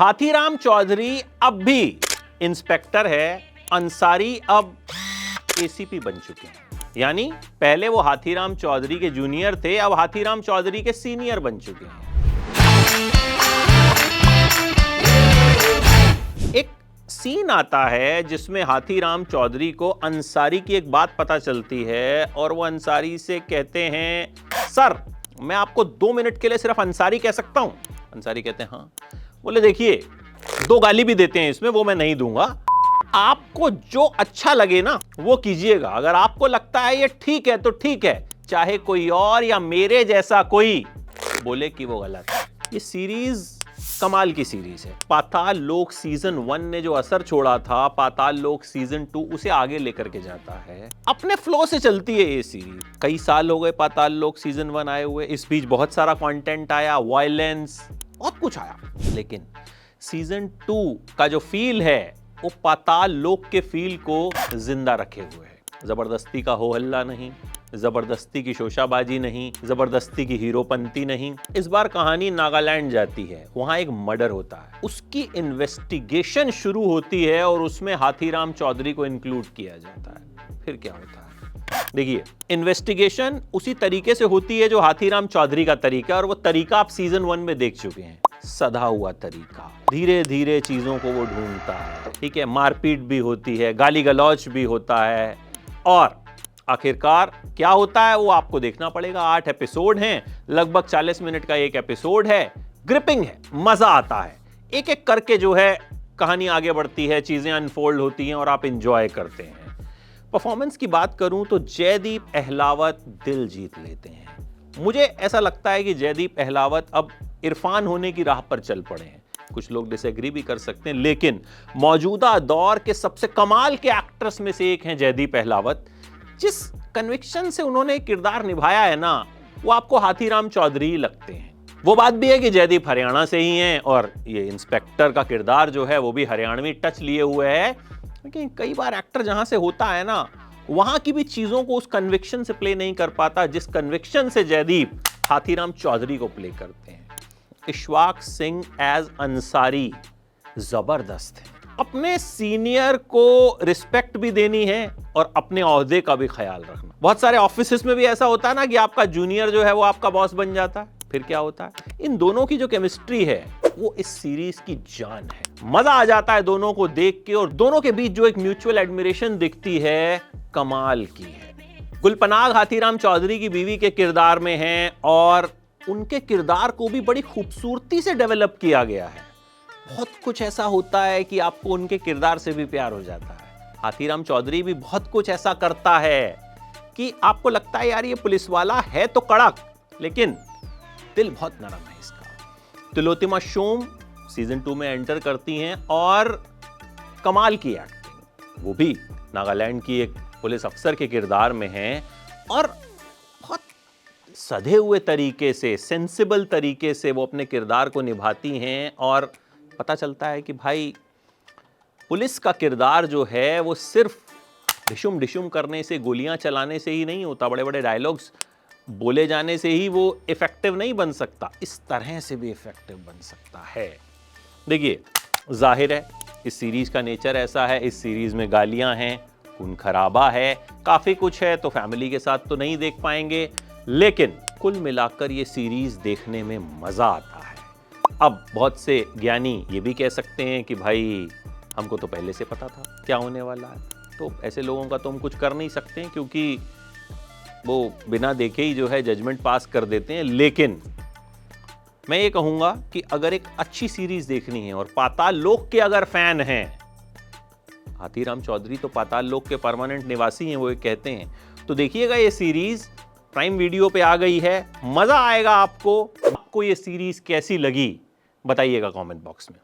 हाथीराम चौधरी अब भी इंस्पेक्टर है, अंसारी अब एसीपी बन चुके हैं। यानी पहले वो हाथीराम चौधरी के जूनियर थे, अब हाथीराम चौधरी के सीनियर बन चुके हैं। एक सीन आता है जिसमें हाथीराम चौधरी को अंसारी की एक बात पता चलती है और वो अंसारी से कहते हैं, सर मैं आपको 2 मिनट के लिए सिर्फ अंसारी कह सकता हूं। अंसारी कहते हैं हाँ। बोले देखिए 2 गाली भी देते हैं इसमें, वो मैं नहीं दूंगा, आपको जो अच्छा लगे ना वो कीजिएगा। अगर आपको लगता है ये ठीक है तो ठीक है, चाहे कोई और या मेरे जैसा कोई बोले कि वो गलत है। ये सीरीज कमाल की सीरीज है। पाताल लोक सीजन 1 ने जो असर छोड़ा था, पाताल लोक सीजन 2 उसे आगे लेकर के जाता है। अपने फ्लो से चलती है ये सीरीज। कई साल हो गए पाताल लोक सीजन 1 आए हुए, इस बीच बहुत सारा कंटेंट आया, वायलेंस, बहुत कुछ आया, लेकिन सीजन 2 का जो फील है वो पाताल लोक के फील को जिंदा रखे हुए है। जबरदस्ती का हो हल्ला नहीं, जबरदस्ती की शोशाबाजी नहीं, जबरदस्ती की हीरोपंती नहीं। इस बार कहानी नागालैंड जाती है, वहां एक मर्डर होता है, उसकी इन्वेस्टिगेशन शुरू होती है और उसमें हाथीराम चौधरी को इंक्लूड किया जाता है। फिर क्या होता है देखिए, इन्वेस्टिगेशन उसी तरीके से होती है जो हाथीराम चौधरी का तरीका, और वो तरीका आप सीजन 1 में देख चुके हैं। सधा हुआ तरीका, धीरे धीरे चीजों को वो ढूंढता है, ठीक है, मारपीट भी होती है, गाली गलौच भी होता है, और आखिरकार क्या होता है वो आपको देखना पड़ेगा। 8 एपिसोड हैं, लगभग 40 मिनट का एक एपिसोड है, ग्रिपिंग है, मजा आता है, एक एक करके जो है कहानी आगे बढ़ती है, चीजें अनफोल्ड होती हैं और आप इंजॉय करते हैं। परफॉर्मेंस की बात करूं तो जयदीप अहलावत दिल जीत लेते हैं। मुझे ऐसा लगता है कि जयदीप अहलावत अब इरफान होने की राह पर चल पड़े हैं। कुछ लोग डिसएग्री भी कर सकते हैं, लेकिन मौजूदा दौर के सबसे कमाल के एक्ट्रेस में से एक हैं जयदीप अहलावत। जिस कन्विक्शन से उन्होंने किरदार निभाया है ना, वो आपको हाथीराम चौधरी ही लगते हैं। वो बात भी है कि जयदीप हरियाणा से ही हैं और ये इंस्पेक्टर का किरदार जो है वो भी हरियाणवी टच लिए हुए है, लेकिन कई बार एक्टर जहां से होता है ना, वहां की भी चीजों को उस कन्विक्शन से प्ले नहीं कर पाता जिस कन्विक्शन से जयदीप हाथीराम चौधरी को प्ले करते हैं। इशफाक सिंह एज अंसारी जबरदस्त है। अपने सीनियर को रिस्पेक्ट भी देनी है और अपने ओहदे का भी ख्याल रखना। बहुत सारे ऑफिसेस में भी ऐसा होता है ना कि आपका जूनियर जो है वो आपका बॉस बन जाता है, फिर क्या होता है। इन दोनों की जो केमिस्ट्री है वो इस सीरीज की जान है। मजा आ जाता है दोनों को देख के, और दोनों के बीच जो एक म्यूचुअल एडमिरेशन दिखती है, कमाल की है। गुलपनाग हाथीराम चौधरी की बीवी के किरदार में हैं और उनके किरदार को भी बड़ी खूबसूरती से डेवलप किया गया है। बहुत कुछ ऐसा होता है कि आपको उनके किरदार से भी प्यार हो जाता है। हाथीराम चौधरी भी बहुत कुछ ऐसा करता है कि आपको लगता है यार ये पुलिस वाला है तो कड़क, लेकिन दिल बहुत नरम है इसका। तिलोत्तमा शोम सीजन 2 में एंटर करती हैं और कमाल की एक्टिंग, वो भी नागालैंड की एक पुलिस अफसर के किरदार में हैं और बहुत सधे हुए तरीके से, सेंसिबल तरीके से वो अपने किरदार को निभाती हैं। और पता चलता है कि भाई पुलिस का किरदार जो है वो सिर्फ डिशुम डिशुम करने से, गोलियां चलाने से ही नहीं होता, बड़े बड़े डायलॉग्स बोले जाने से ही वो इफेक्टिव नहीं बन सकता, इस तरह से भी इफेक्टिव बन सकता है। देखिए जाहिर है इस सीरीज का नेचर ऐसा है, इस सीरीज में गालियां हैं, खून खराबा है, काफी कुछ है, तो फैमिली के साथ तो नहीं देख पाएंगे, लेकिन कुल मिलाकर ये सीरीज देखने में मजा आता है। अब बहुत से ज्ञानी ये भी कह सकते हैं कि भाई हमको तो पहले से पता था क्या होने वाला है, तो ऐसे लोगों का तो हम कुछ कर नहीं सकते हैं क्योंकि वो बिना देखे ही जो है जजमेंट पास कर देते हैं। लेकिन मैं ये कहूंगा कि अगर एक अच्छी सीरीज देखनी है और पाताल लोक के अगर फैन हैं, हाथीराम चौधरी तो पाताल लोक के परमानेंट निवासी हैं, वो कहते हैं, तो देखिएगा ये सीरीज प्राइम वीडियो पे आ गई है, मजा आएगा आपको। आपको ये सीरीज कैसी लगी बताइएगा कमेंट बॉक्स में।